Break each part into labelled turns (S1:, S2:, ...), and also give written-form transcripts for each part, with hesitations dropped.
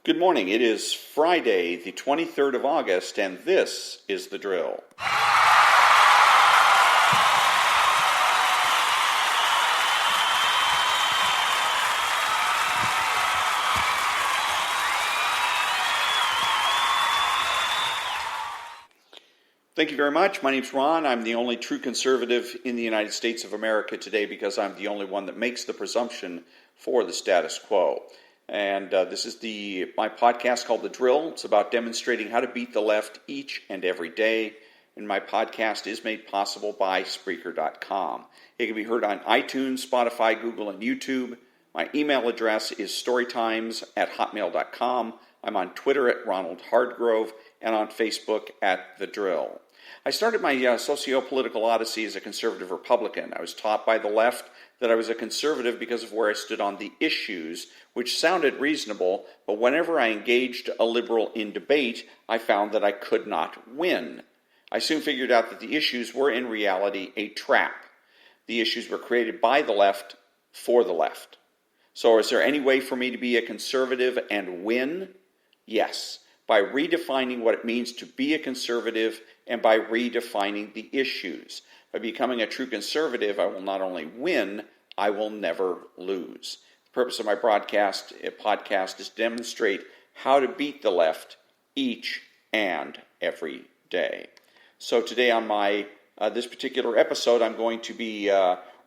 S1: Good morning. It is Friday, the 23rd of August, and this is The Drill. Thank you very much. My name's Ron. I'm the only true conservative in the United States of America today because I'm the only one that makes the presumption for the status quo. And this is my podcast called The Drill. It's about demonstrating how to beat the left each and every day. And my podcast is made possible by Spreaker.com. It can be heard on iTunes, Spotify, Google, and YouTube. My email address is storytimes@hotmail.com. I'm on Twitter at Ronald Hardgrove and on Facebook at The Drill. I started my socio-political odyssey as a conservative Republican. I was taught by the left that I was a conservative because of where I stood on the issues, which sounded reasonable, but whenever I engaged a liberal in debate, I found that I could not win. I soon figured out that the issues were in reality a trap. The issues were created by the left for the left. So is there any way for me to be a conservative and win? Yes, by redefining what it means to be a conservative and by redefining the issues. By becoming a true conservative, I will not only win, I will never lose. The purpose of my podcast is to demonstrate how to beat the left each and every day. So today on my this particular episode, I'm going to be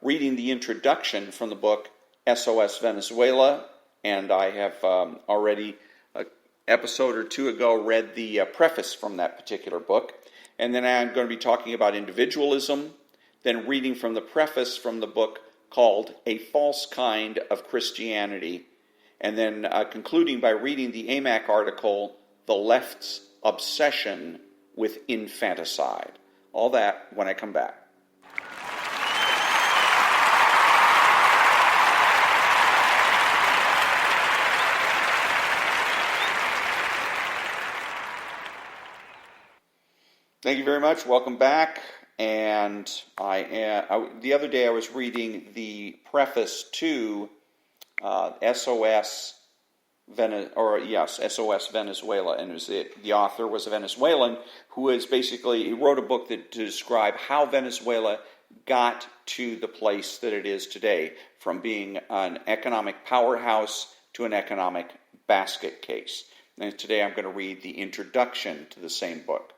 S1: reading the introduction from the book SOS Venezuela, and I have already episode or two ago read the preface from that particular book. And then I'm going to be talking about individualism, then reading from the preface from the book called A False Kind of Christianity, and then concluding by reading the AMAC article, The Left's Obsession with Infanticide. All that when I come back. Thank you very much. Welcome back. And the other day I was reading the preface to SOS Venezuela, and the author was a Venezuelan who he wrote a book to describe how Venezuela got to the place that it is today, from being an economic powerhouse to an economic basket case. And today I'm going to read the introduction to the same book.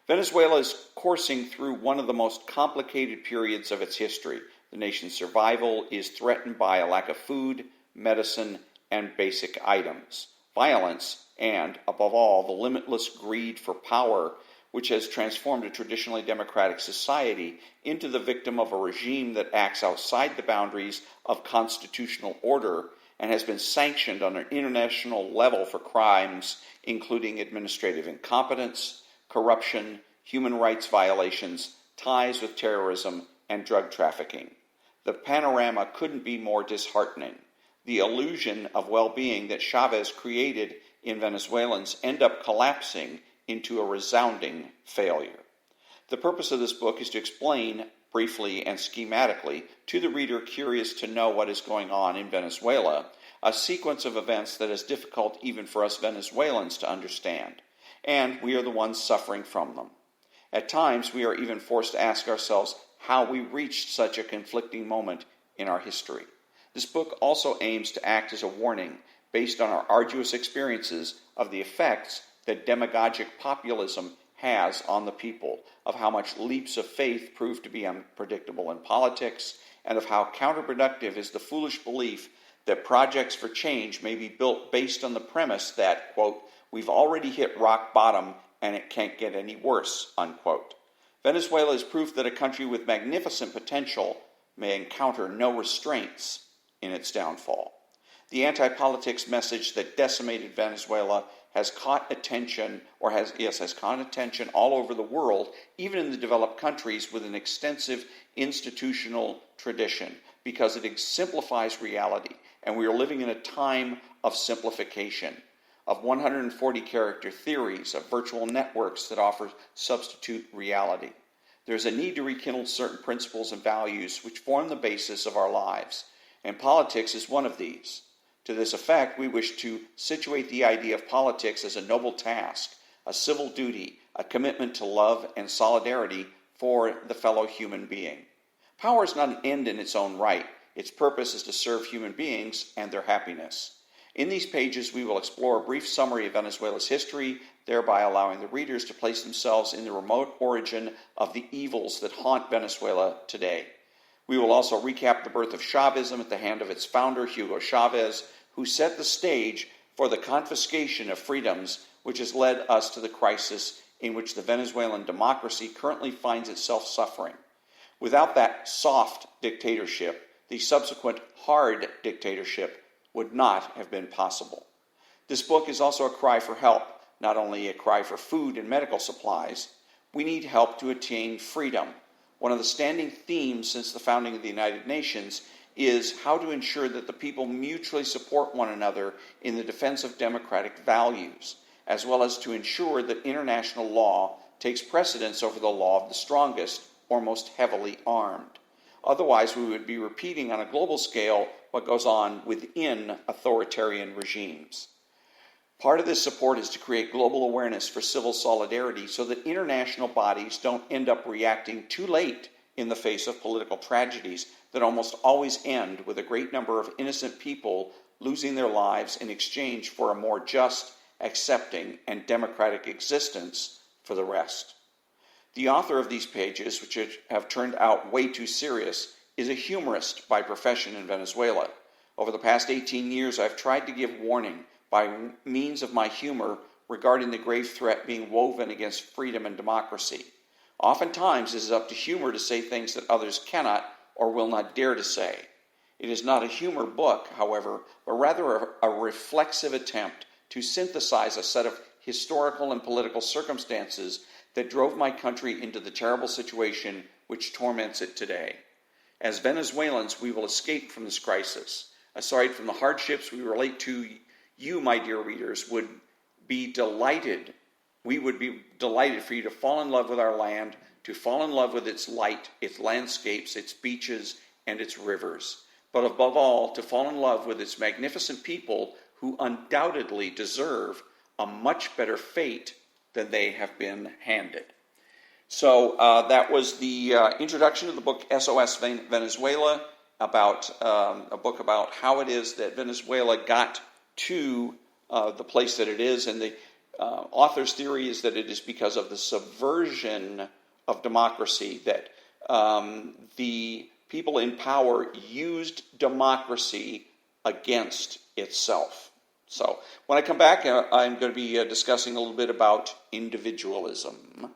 S1: Venezuela is coursing through one of the most complicated periods of its history. The nation's survival is threatened by a lack of food, medicine, and basic items, violence, and, above all, the limitless greed for power, which has transformed a traditionally democratic society into the victim of a regime that acts outside the boundaries of constitutional order and has been sanctioned on an international level for crimes including administrative incompetence, corruption, human rights violations, ties with terrorism, and drug trafficking. The panorama couldn't be more disheartening. The illusion of well-being that Chavez created in Venezuelans end up collapsing into a resounding failure. The purpose of this book is to explain, briefly and schematically, to the reader curious to know what is going on in Venezuela, a sequence of events that is difficult even for us Venezuelans to understand. And we are the ones suffering from them. At times, we are even forced to ask ourselves how we reached such a conflicting moment in our history. This book also aims to act as a warning based on our arduous experiences of the effects that demagogic populism has on the people, of how much leaps of faith prove to be unpredictable in politics, and of how counterproductive is the foolish belief that projects for change may be built based on the premise that, quote, we've already hit rock bottom and it can't get any worse, unquote. Venezuela is proof that a country with magnificent potential may encounter no restraints in its downfall. The anti-politics message that decimated Venezuela has caught attention all over the world, even in the developed countries with an extensive institutional tradition, because it exemplifies reality, and we are living in a time of simplification, of 140-character theories, of virtual networks that offer substitute reality. There's a need to rekindle certain principles and values which form the basis of our lives, and politics is one of these. To this effect, we wish to situate the idea of politics as a noble task, a civil duty, a commitment to love and solidarity for the fellow human being. Power is not an end in its own right. Its purpose is to serve human beings and their happiness. In these pages, we will explore a brief summary of Venezuela's history, thereby allowing the readers to place themselves in the remote origin of the evils that haunt Venezuela today. We will also recap the birth of Chavism at the hand of its founder, Hugo Chavez, who set the stage for the confiscation of freedoms, which has led us to the crisis in which the Venezuelan democracy currently finds itself suffering. Without that soft dictatorship, the subsequent hard dictatorship would not have been possible. This book is also a cry for help, not only a cry for food and medical supplies. We need help to attain freedom. One of the standing themes since the founding of the United Nations is how to ensure that the people mutually support one another in the defense of democratic values, as well as to ensure that international law takes precedence over the law of the strongest or most heavily armed. Otherwise, we would be repeating on a global scale what goes on within authoritarian regimes. Part of this support is to create global awareness for civil solidarity so that international bodies don't end up reacting too late in the face of political tragedies that almost always end with a great number of innocent people losing their lives in exchange for a more just, accepting, and democratic existence for the rest. The author of these pages, which have turned out way too serious, is a humorist by profession in Venezuela. Over the past 18 years, I've tried to give warning by means of my humor regarding the grave threat being woven against freedom and democracy. Oftentimes, it is up to humor to say things that others cannot or will not dare to say. It is not a humor book, however, but rather a reflexive attempt to synthesize a set of historical and political circumstances that drove my country into the terrible situation which torments it today. As Venezuelans, we will escape from this crisis. Aside from the hardships we relate to, you, my dear readers, we would be delighted for you to fall in love with our land, to fall in love with its light, its landscapes, its beaches, and its rivers. But above all, to fall in love with its magnificent people who undoubtedly deserve a much better fate than they have been handed. So that was the introduction of the book SOS Venezuela, about a book about how it is that Venezuela got to the place that it is. And the author's theory is that it is because of the subversion of democracy, that the people in power used democracy against itself. So when I come back, I'm going to be discussing a little bit about individualism.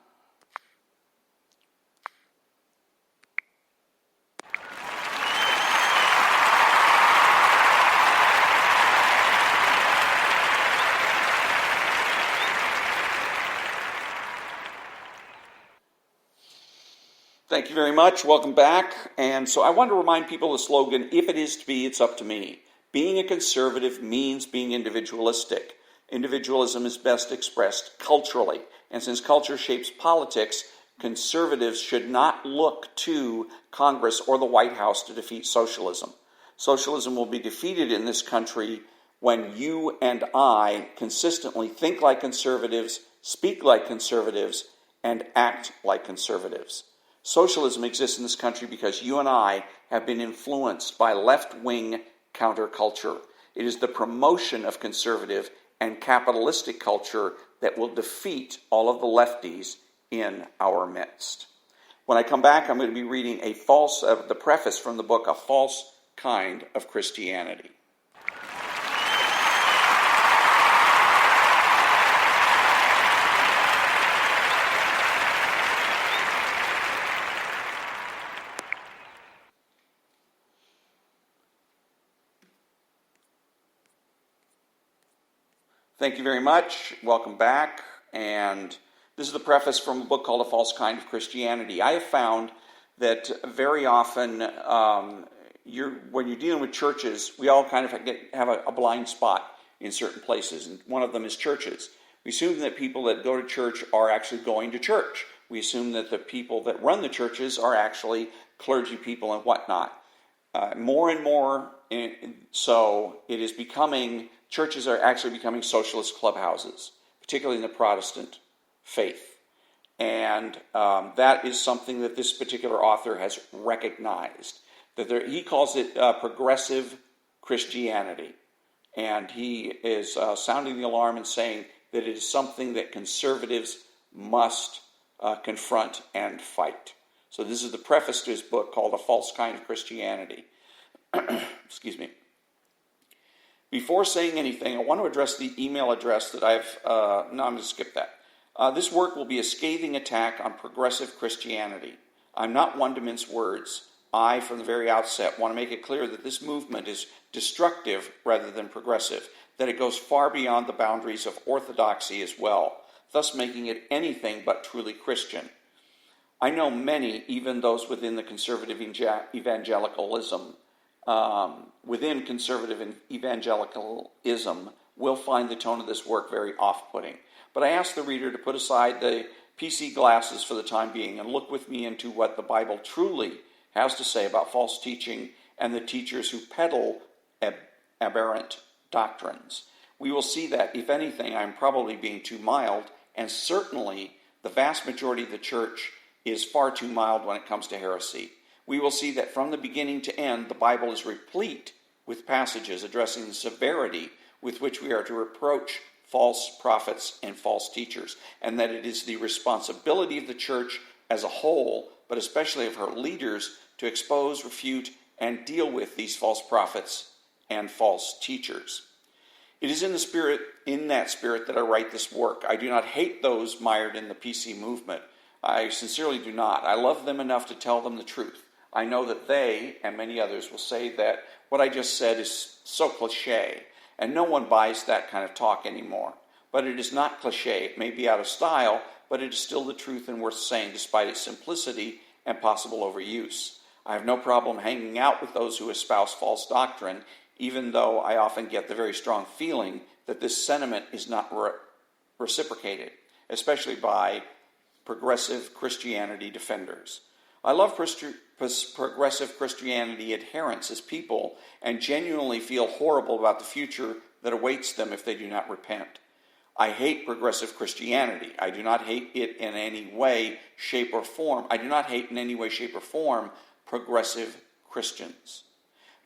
S1: Thank you very much. Welcome back. And so I want to remind people the slogan, if it is to be, it's up to me. Being a conservative means being individualistic. Individualism is best expressed culturally. And since culture shapes politics, conservatives should not look to Congress or the White House to defeat socialism. Socialism will be defeated in this country when you and I consistently think like conservatives, speak like conservatives, and act like conservatives. Socialism exists in this country because you and I have been influenced by left-wing counterculture. It is the promotion of conservative and capitalistic culture that will defeat all of the lefties in our midst. When I come back, I'm going to be reading the preface from the book, A False Kind of Christianity. Thank you very much. Welcome back. And this is the preface from a book called A False Kind of Christianity. I have found that very often when you're dealing with churches, we all kind of have a blind spot in certain places, and one of them is churches. We assume that people that go to church are actually going to church. We assume that the people that run the churches are actually clergy people and whatnot. more and more, so it is becoming, churches are actually becoming socialist clubhouses, particularly in the Protestant faith. And that is something that this particular author has recognized. That he calls it progressive Christianity. And he is sounding the alarm and saying that it is something that conservatives must confront and fight. So this is the preface to his book called A False Kind of Christianity. Excuse me. Before saying anything, I want to address the email address that I'm going to skip that. This work will be a scathing attack on progressive Christianity. I'm not one to mince words. I, from the very outset, want to make it clear that this movement is destructive rather than progressive, that it goes far beyond the boundaries of orthodoxy as well, thus making it anything but truly Christian. I know many, even those within the conservative evangelicalism, will find the tone of this work very off-putting. But I ask the reader to put aside the PC glasses for the time being and look with me into what the Bible truly has to say about false teaching and the teachers who peddle aberrant doctrines. We will see that, if anything, I'm probably being too mild, and certainly the vast majority of the church is far too mild when it comes to heresy. We will see that from the beginning to end, the Bible is replete with passages addressing the severity with which we are to reproach false prophets and false teachers, and that it is the responsibility of the church as a whole, but especially of her leaders, to expose, refute, and deal with these false prophets and false teachers. It is in that spirit that I write this work. I do not hate those mired in the PC movement. I sincerely do not. I love them enough to tell them the truth. I know that they, and many others, will say that what I just said is so cliche, and no one buys that kind of talk anymore. But it is not cliche. It may be out of style, but it is still the truth and worth saying, despite its simplicity and possible overuse. I have no problem hanging out with those who espouse false doctrine, even though I often get the very strong feeling that this sentiment is not reciprocated, especially by progressive Christianity defenders. I love progressive Christianity adherents as people and genuinely feel horrible about the future that awaits them if they do not repent. I hate progressive Christianity. I do not hate it in any way, shape, or form. I do not hate in any way, shape, or form progressive Christians.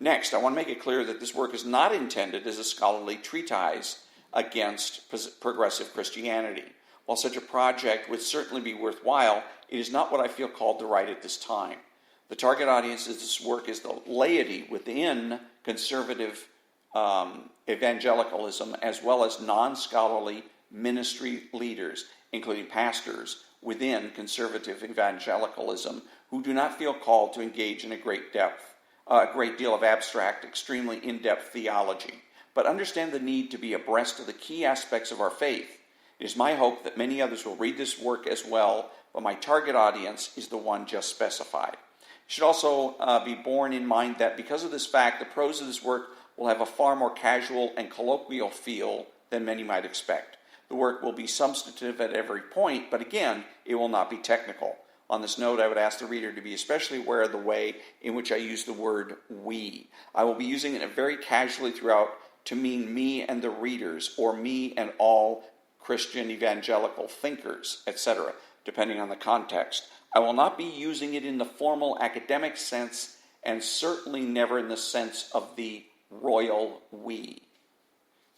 S1: Next, I want to make it clear that this work is not intended as a scholarly treatise against progressive Christianity. While such a project would certainly be worthwhile, it is not what I feel called to write at this time. The target audience of this work is the laity within conservative evangelicalism, as well as non-scholarly ministry leaders, including pastors within conservative evangelicalism, who do not feel called to engage in a great deal of abstract, extremely in-depth theology, but understand the need to be abreast of the key aspects of our faith. It is my hope that many others will read this work as well, but my target audience is the one just specified. It should also be borne in mind that because of this fact, the prose of this work will have a far more casual and colloquial feel than many might expect. The work will be substantive at every point, but again, it will not be technical. On this note, I would ask the reader to be especially aware of the way in which I use the word we. I will be using it very casually throughout to mean me and the readers, or me and all Christian evangelical thinkers, etc., depending on the context. I will not be using it in the formal academic sense, and certainly never in the sense of the royal we.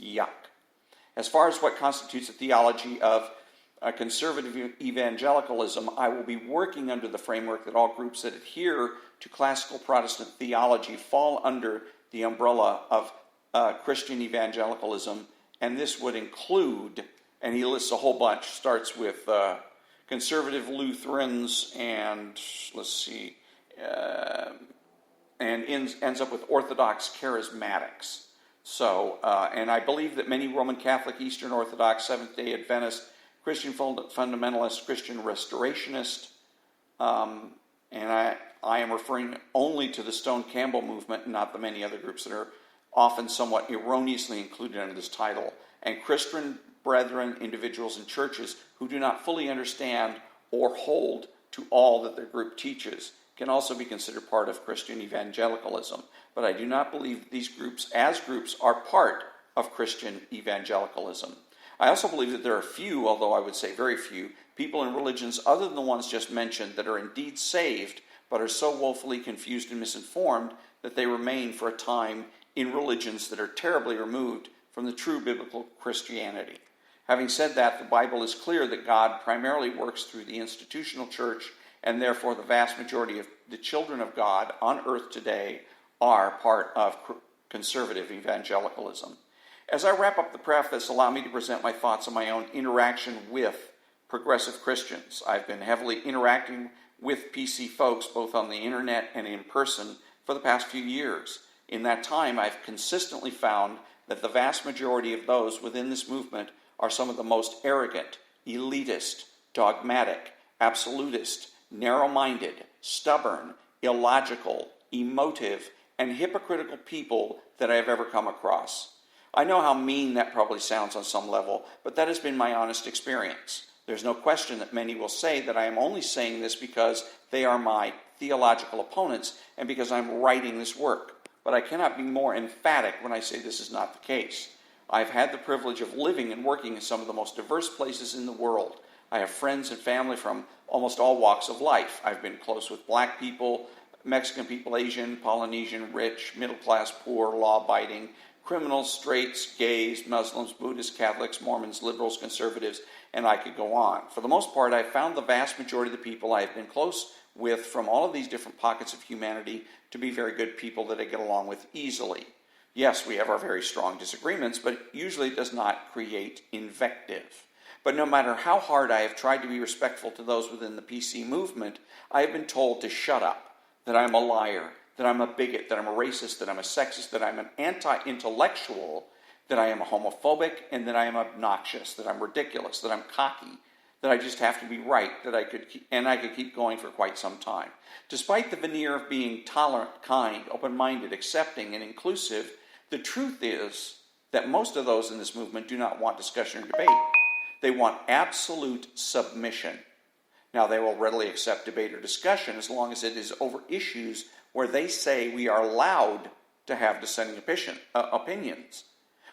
S1: Yuck. As far as what constitutes a theology of conservative evangelicalism, I will be working under the framework that all groups that adhere to classical Protestant theology fall under the umbrella of Christian evangelicalism, and this would include, and he lists a whole bunch, starts with conservative Lutherans and, and ends up with Orthodox charismatics. So, and I believe that many Roman Catholic, Eastern Orthodox, Seventh-day Adventist, Christian fundamentalist, Christian restorationist, and I am referring only to the Stone Campbell movement, not the many other groups that are often somewhat erroneously included under this title, and Christian brethren, individuals, and churches who do not fully understand or hold to all that their group teaches, can also be considered part of Christian evangelicalism, but I do not believe these groups as groups are part of Christian evangelicalism. I also believe that there are few, although I would say very few, people in religions other than the ones just mentioned that are indeed saved, but are so woefully confused and misinformed that they remain for a time in religions that are terribly removed from the true biblical Christianity. Having said that, the Bible is clear that God primarily works through the institutional church, and therefore the vast majority of the children of God on earth today are part of conservative evangelicalism. As I wrap up the preface, allow me to present my thoughts on my own interaction with progressive Christians. I've been heavily interacting with PC folks, both on the internet and in person, for the past few years. In that time, I've consistently found that the vast majority of those within this movement are some of the most arrogant, elitist, dogmatic, absolutist, narrow-minded, stubborn, illogical, emotive, and hypocritical people that I have ever come across. I know how mean that probably sounds on some level, but that has been my honest experience. There's no question that many will say that I am only saying this because they are my theological opponents and because I'm writing this work. But I cannot be more emphatic when I say this is not the case. I've had the privilege of living and working in some of the most diverse places in the world. I have friends and family from almost all walks of life. I've been close with black people, Mexican people, Asian, Polynesian, rich, middle class, poor, law-abiding, criminals, straights, gays, Muslims, Buddhists, Catholics, Mormons, liberals, conservatives, and I could go on. For the most part, I've found the vast majority of the people I have been close with from all of these different pockets of humanity to be very good people that I get along with easily. Yes, we have our very strong disagreements, but usually it does not create invective. But no matter how hard I have tried to be respectful to those within the PC movement, I have been told to shut up, that I'm a liar, that I'm a bigot, that I'm a racist, that I'm a sexist, that I'm an anti-intellectual, that I am a homophobic, and that I am obnoxious, that I'm ridiculous, that I'm cocky, that I just have to be right, that I could keep going for quite some time. Despite the veneer of being tolerant, kind, open-minded, accepting, and inclusive, the truth is that most of those in this movement do not want discussion or debate. They want absolute submission. Now, they will readily accept debate or discussion as long as it is over issues where they say we are allowed to have dissenting opinions.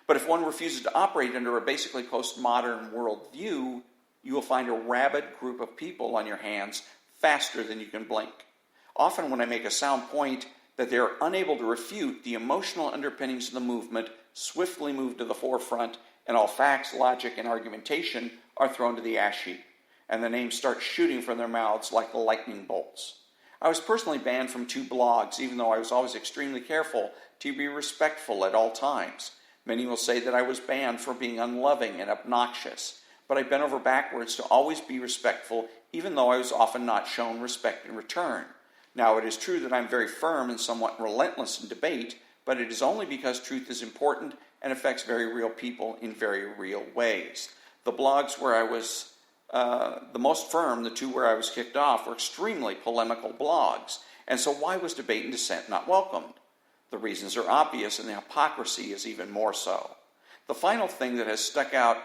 S1: But if one refuses to operate under a basically postmodern worldview, you will find a rabid group of people on your hands faster than you can blink. Often when I make a sound point that they are unable to refute, the emotional underpinnings of the movement swiftly move to the forefront, and all facts, logic, and argumentation are thrown to the ash heap, and the names start shooting from their mouths like lightning bolts. I was personally banned from 2 blogs, even though I was always extremely careful to be respectful at all times. Many will say that I was banned for being unloving and obnoxious, but I bent over backwards to always be respectful, even though I was often not shown respect in return. Now, it is true that I'm very firm and somewhat relentless in debate, but it is only because truth is important and affects very real people in very real ways. The blogs where I was the most firm, the 2 where I was kicked off, were extremely polemical blogs, and so why was debate and dissent not welcomed? The reasons are obvious, and the hypocrisy is even more so. The final thing that has stuck out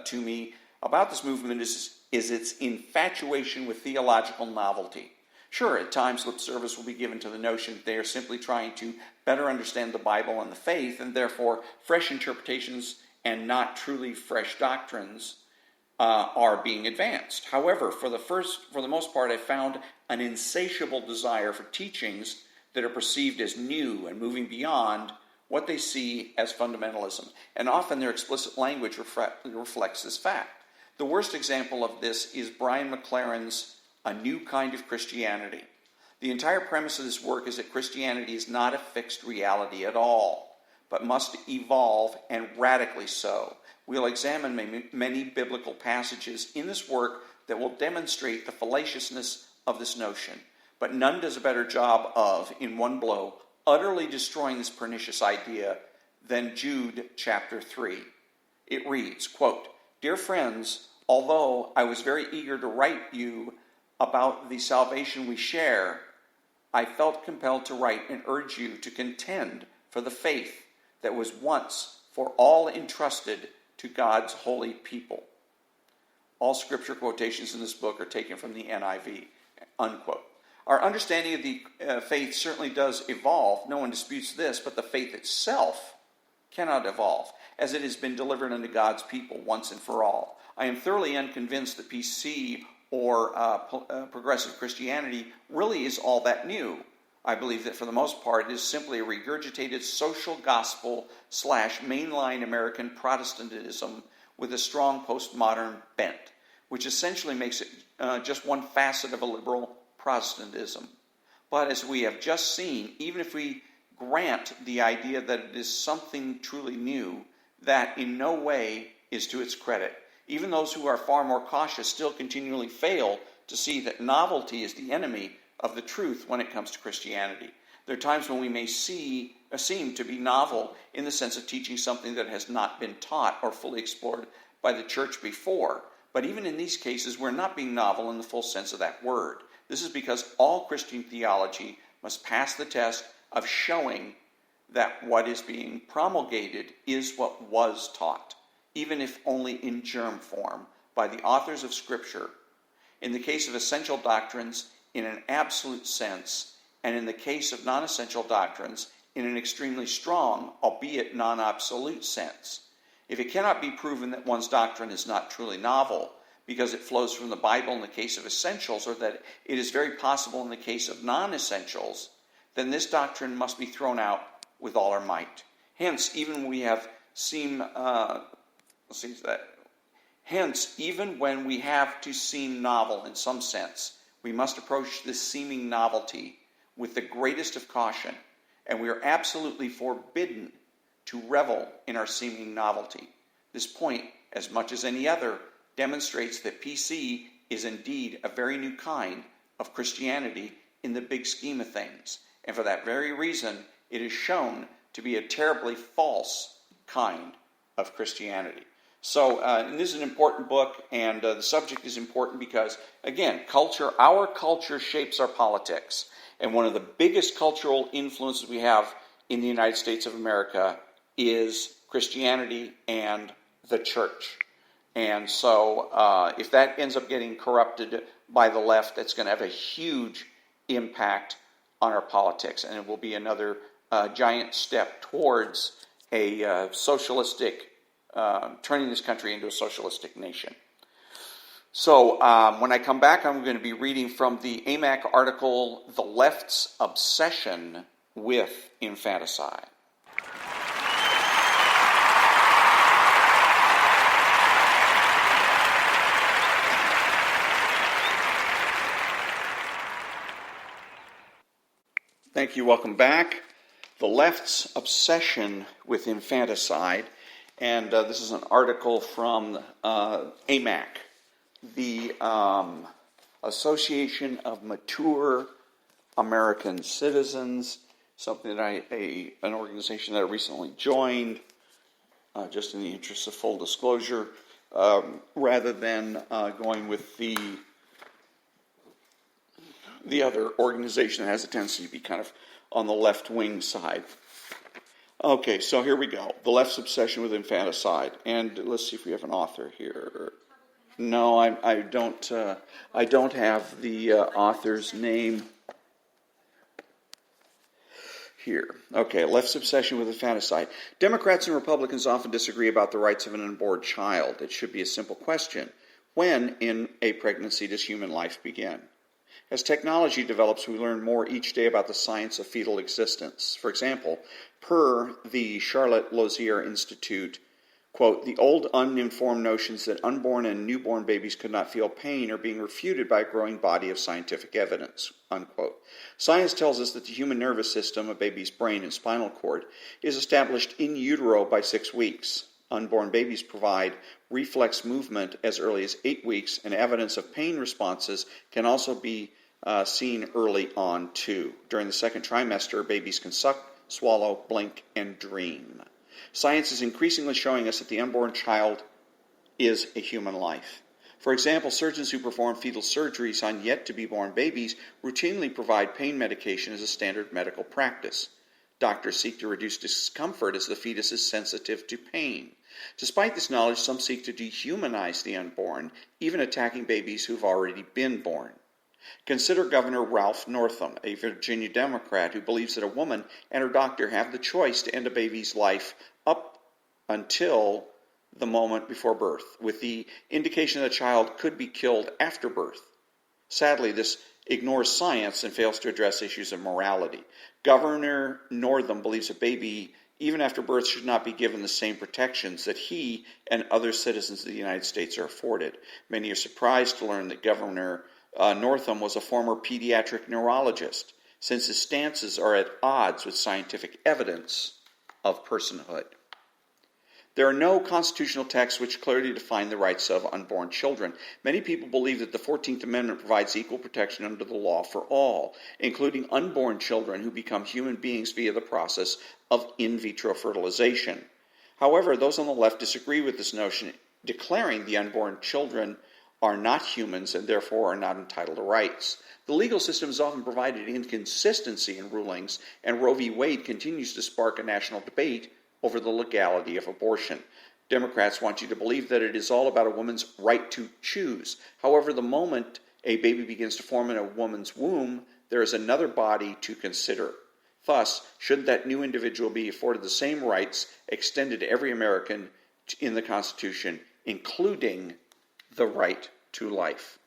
S1: to me about this movement is its infatuation with theological novelty. Sure, at times lip service will be given to the notion that they are simply trying to better understand the Bible and the faith, and therefore fresh interpretations and not truly fresh doctrines are being advanced. However, for the most part, I found an insatiable desire for teachings that are perceived as new and moving beyond what they see as fundamentalism, and often their explicit language reflects this fact. The worst example of this is Brian McLaren's A New Kind of Christianity. The entire premise of this work is that Christianity is not a fixed reality at all, but must evolve, and radically so. We'll examine many biblical passages in this work that will demonstrate the fallaciousness of this notion, but none does a better job of, in one blow, utterly destroying this pernicious idea than Jude chapter 3. It reads, quote, "Dear friends, although I was very eager to write you about the salvation we share, I felt compelled to write and urge you to contend for the faith that was once for all entrusted to God's holy people." All scripture quotations in this book are taken from the NIV, unquote. Our understanding of the faith certainly does evolve. No one disputes this, but the faith itself cannot evolve, as it has been delivered unto God's people once and for all. I am thoroughly unconvinced that PC or progressive Christianity really is all that new. I believe that for the most part it is simply a regurgitated social gospel / mainline American Protestantism with a strong postmodern bent, which essentially makes it just one facet of a liberal Protestantism. But as we have just seen, even if we grant the idea that it is something truly new, that in no way is to its credit. Even those who are far more cautious still continually fail to see that novelty is the enemy of the truth when it comes to Christianity. There are times when we may seem to be novel in the sense of teaching something that has not been taught or fully explored by the church before. But even in these cases, we're not being novel in the full sense of that word. This is because all Christian theology must pass the test of showing that what is being promulgated is what was taught, even if only in germ form, by the authors of Scripture. In the case of essential doctrines, in an absolute sense, and in the case of non-essential doctrines, in an extremely strong, albeit non-absolute sense. If it cannot be proven that one's doctrine is not truly novel, because it flows from the Bible in the case of essentials, or that it is very possible in the case of non-essentials, then this doctrine must be thrown out with all our might. Hence, even when we have to seem novel in some sense, we must approach this seeming novelty with the greatest of caution, and we are absolutely forbidden to revel in our seeming novelty. This point, as much as any other, demonstrates that PC is indeed a very new kind of Christianity in the big scheme of things. And for that very reason, it is shown to be a terribly false kind of Christianity. So and this is an important book, and the subject is important because, again, our culture shapes our politics. And one of the biggest cultural influences we have in the United States of America is Christianity and the church. And so if that ends up getting corrupted by the left, it's going to have a huge impact on our politics. And it will be another giant step towards a socialistic, turning this country into a socialistic nation. So when I come back, I'm going to be reading from the AMAC article, The Left's Obsession with Infanticide. Thank you. Welcome back. The Left's Obsession with Infanticide. And this is an article from AMAC, the Association of Mature American Citizens, something that an organization that I recently joined, just in the interest of full disclosure, rather than going with the other organization that has a tendency to be kind of on the left-wing side. Okay, so here we go. The Left's Obsession with Infanticide. And let's see if we have an author here. No, I don't have the author's name here. Okay, Left's Obsession with Infanticide. Democrats and Republicans often disagree about the rights of an unborn child. It should be a simple question. When in a pregnancy does human life begin? As technology develops, we learn more each day about the science of fetal existence. For example, per the Charlotte Lozier Institute, quote, the old uninformed notions that unborn and newborn babies could not feel pain are being refuted by a growing body of scientific evidence, unquote. Science tells us that the human nervous system, a baby's brain and spinal cord, is established in utero by 6 weeks. Unborn babies provide reflex movement as early as 8 weeks, and evidence of pain responses can also be seen early on, too. During the second trimester, babies can suck, swallow, blink, and dream. Science is increasingly showing us that the unborn child is a human life. For example, surgeons who perform fetal surgeries on yet-to-be-born babies routinely provide pain medication as a standard medical practice. Doctors seek to reduce discomfort as the fetus is sensitive to pain. Despite this knowledge, some seek to dehumanize the unborn, even attacking babies who've already been born. Consider Governor Ralph Northam, a Virginia Democrat who believes that a woman and her doctor have the choice to end a baby's life up until the moment before birth, with the indication that a child could be killed after birth. Sadly, this ignores science and fails to address issues of morality. Governor Northam believes a baby, even after birth, should not be given the same protections that he and other citizens of the United States are afforded. Many are surprised to learn that Governor Northam was a former pediatric neurologist, since his stances are at odds with scientific evidence of personhood. There are no constitutional texts which clearly define the rights of unborn children. Many people believe that the 14th Amendment provides equal protection under the law for all, including unborn children who become human beings via the process of in vitro fertilization. However, those on the left disagree with this notion, declaring the unborn children are not humans and therefore are not entitled to rights. The legal system has often provided inconsistency in rulings, and Roe v. Wade continues to spark a national debate over the legality of abortion. Democrats want you to believe that it is all about a woman's right to choose. However, the moment a baby begins to form in a woman's womb, there is another body to consider. Thus, should that new individual be afforded the same rights extended to every American in the Constitution, including the right to life?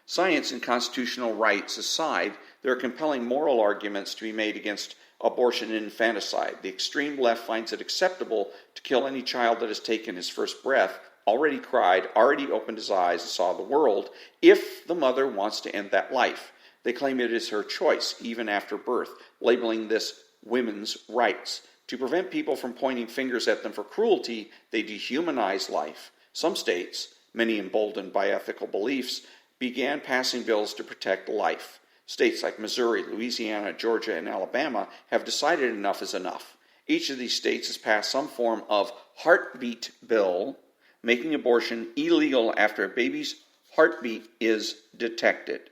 S1: Science and constitutional rights aside, there are compelling moral arguments to be made against abortion and infanticide. The extreme left finds it acceptable to kill any child that has taken his first breath, already cried, already opened his eyes and saw the world, if the mother wants to end that life. They claim it is her choice, even after birth, labeling this women's rights. To prevent people from pointing fingers at them for cruelty, they dehumanize life. Some states, many emboldened by ethical beliefs, began passing bills to protect life. States like Missouri, Louisiana, Georgia, and Alabama have decided enough is enough. Each of these states has passed some form of heartbeat bill, making abortion illegal after a baby's heartbeat is detected.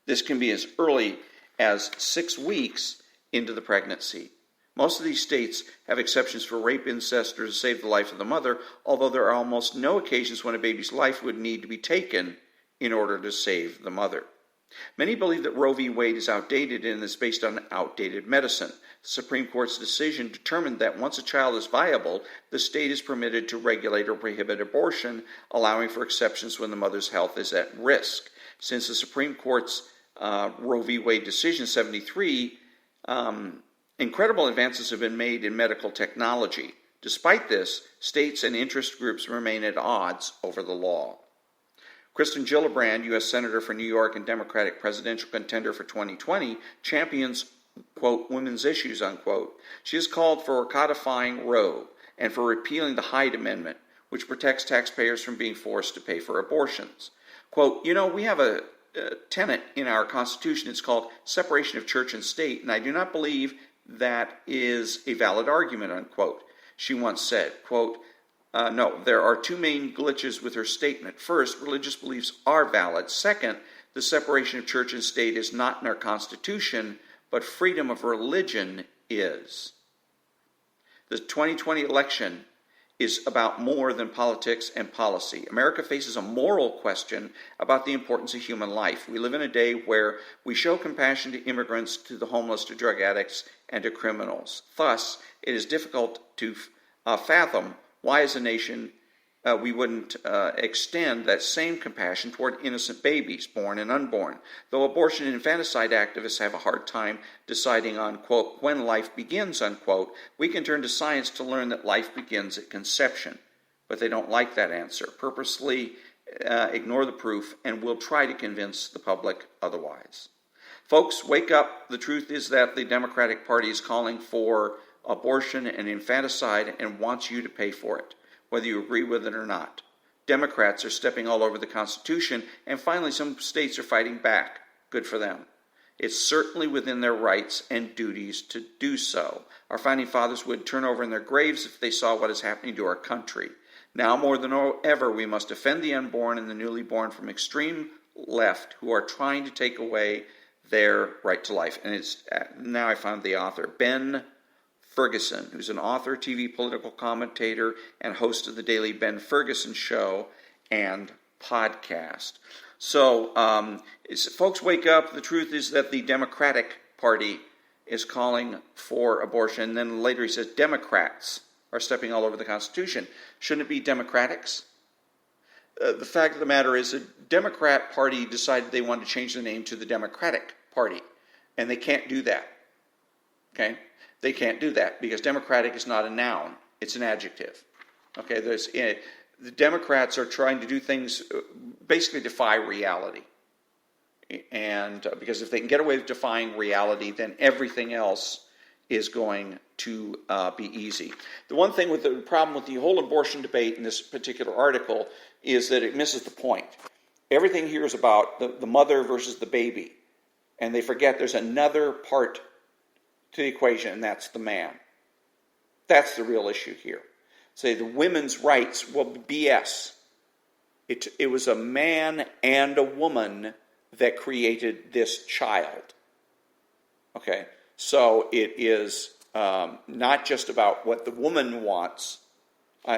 S1: This can be as early as 6 weeks into the pregnancy. Most of these states have exceptions for rape, incest, or to save the life of the mother, although there are almost no occasions when a baby's life would need to be taken in order to save the mother. Many believe that Roe v. Wade is outdated and is based on outdated medicine. The Supreme Court's decision determined that once a child is viable, the state is permitted to regulate or prohibit abortion, allowing for exceptions when the mother's health is at risk. Since the Supreme Court's Roe v. Wade decision 73, incredible advances have been made in medical technology. Despite this, states and interest groups remain at odds over the law. Kristen Gillibrand, U.S. Senator for New York and Democratic presidential contender for 2020, champions, quote, women's issues, unquote. She has called for codifying Roe and for repealing the Hyde Amendment, which protects taxpayers from being forced to pay for abortions. Quote, we have a tenet in our Constitution. It's called separation of church and state, and I do not believe that is a valid argument, unquote. She once said, quote, no, there are two main glitches with her statement. First, religious beliefs are valid. Second, the separation of church and state is not in our Constitution, but freedom of religion is. The 2020 election is about more than politics and policy. America faces a moral question about the importance of human life. We live in a day where we show compassion to immigrants, to the homeless, to drug addicts, and to criminals. Thus, it is difficult to fathom why, as a nation, we wouldn't extend that same compassion toward innocent babies, born and unborn. Though abortion and infanticide activists have a hard time deciding on, quote, when life begins, unquote, we can turn to science to learn that life begins at conception. But they don't like that answer, purposely ignore the proof, and will try to convince the public otherwise. Folks, wake up. The truth is that the Democratic Party is calling for abortion and infanticide and wants you to pay for it, whether you agree with it or not. Democrats are stepping all over the Constitution, and finally some states are fighting back. Good for them. It's certainly within their rights and duties to do so. Our founding fathers would turn over in their graves if they saw what is happening to our country. Now more than ever, we must defend the unborn and the newly born from extreme left who are trying to take away their right to life. And it's now I found the author, Ben Ferguson, who's an author, TV political commentator, and host of the daily Ben Ferguson Show and podcast. So, folks, wake up. The truth is that the Democratic Party is calling for abortion. And then later he says Democrats are stepping all over the Constitution. Shouldn't it be Democrats? The fact of the matter is the Democrat Party decided they wanted to change the name to the Democratic Party. And they can't do that. Okay? They can't do that because Democratic is not a noun. It's an adjective. Okay? The Democrats are trying to do things, basically defy reality. And because if they can get away with defying reality, then everything else is going to be easy. The one thing with the problem with the whole abortion debate in this particular article is that it misses the point. Everything here is about the mother versus the baby. And they forget there's another part to the equation, and that's the man. That's the real issue here. Say the women's rights, well, BS. It was a man and a woman that created this child. Okay? So it is not just about what the woman wants.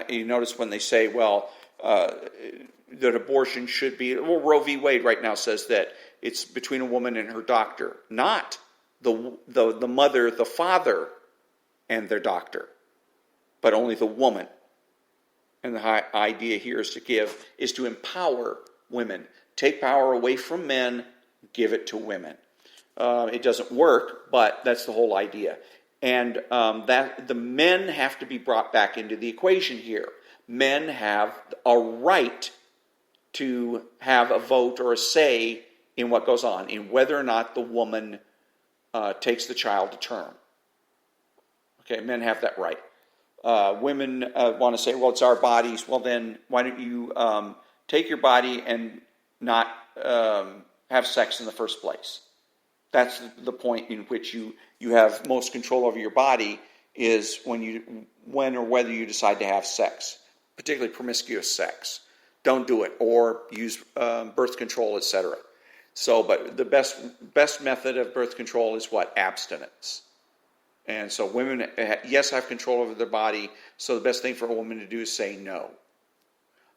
S1: You notice when they say, well, that abortion should be, well, Roe v. Wade right now says that it's between a woman and her doctor, not the mother, the father, and their doctor, but only the woman. And the idea here is to empower women. Take power away from men, give it to women. It doesn't work, but that's the whole idea. And that the men have to be brought back into the equation here. Men have a right to have a vote or a say in what goes on, in whether or not the woman takes the child to term. Okay, men have that right. Women want to say, well, it's our bodies. Well, then why don't you take your body and not have sex in the first place? That's the point in which you have most control over your body, is when or whether you decide to have sex, particularly promiscuous sex. Don't do it, or use birth control, etc. So, but the best method of birth control is what? Abstinence. And so women, yes, have control over their body, so the best thing for a woman to do is say no.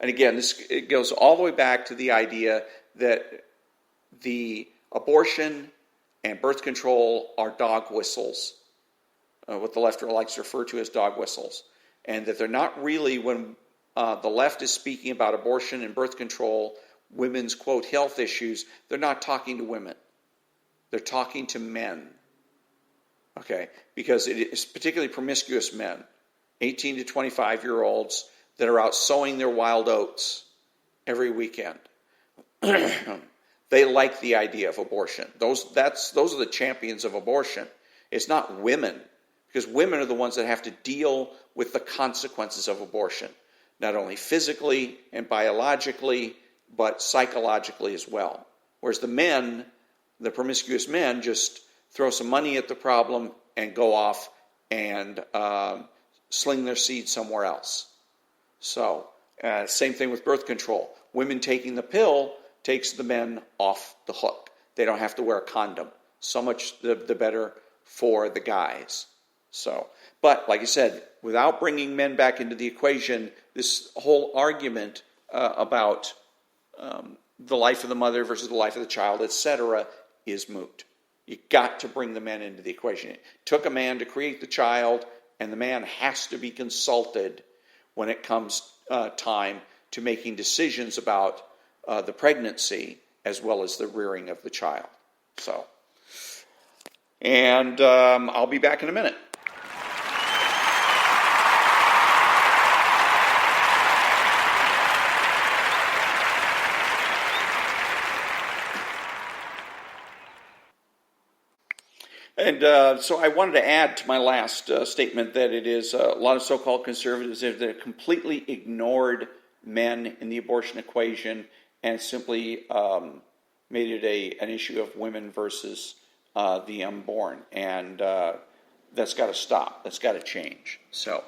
S1: And again, it goes all the way back to the idea that the abortion and birth control are dog whistles, what the left likes to refer to as dog whistles, and that they're not really, when the left is speaking about abortion and birth control, women's, quote, health issues, they're not talking to women. They're talking to men. Okay, because it is particularly promiscuous men, 18 to 25-year-olds that are out sowing their wild oats every weekend. They like the idea of abortion. Those are the champions of abortion. It's not women, because women are the ones that have to deal with the consequences of abortion, not only physically and biologically, but psychologically as well. Whereas the men, the promiscuous men, just throw some money at the problem and go off and sling their seed somewhere else. So, same thing with birth control. Women taking the pill takes the men off the hook. They don't have to wear a condom. So much the better for the guys. So, but like I said, without bringing men back into the equation, this whole argument about the life of the mother versus the life of the child, etc., is moot. You got to bring the men into the equation. It took a man to create the child, and the man has to be consulted when it comes time to making decisions about the pregnancy as well as the rearing of the child. So, and I'll be back in a minute. And so I wanted to add to my last statement that it is a lot of so-called conservatives that have completely ignored men in the abortion equation and simply made it an issue of women versus the unborn. And that's got to stop. That's got to change. So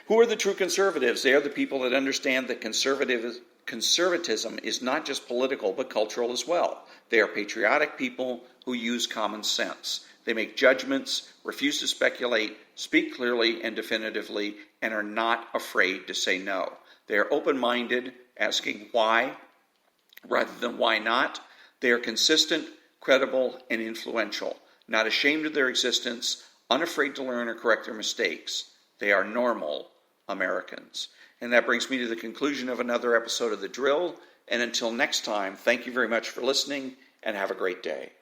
S1: who are the true conservatives? They are the people that understand that conservatism is not just political but cultural as well. They are patriotic people who use common sense. They make judgments, refuse to speculate, speak clearly and definitively, and are not afraid to say no. They are open-minded, asking why, rather than why not. They are consistent, credible, and influential, not ashamed of their existence, unafraid to learn or correct their mistakes. They are normal Americans. And that brings me to the conclusion of another episode of The Drill. And until next time, thank you very much for listening, and have a great day.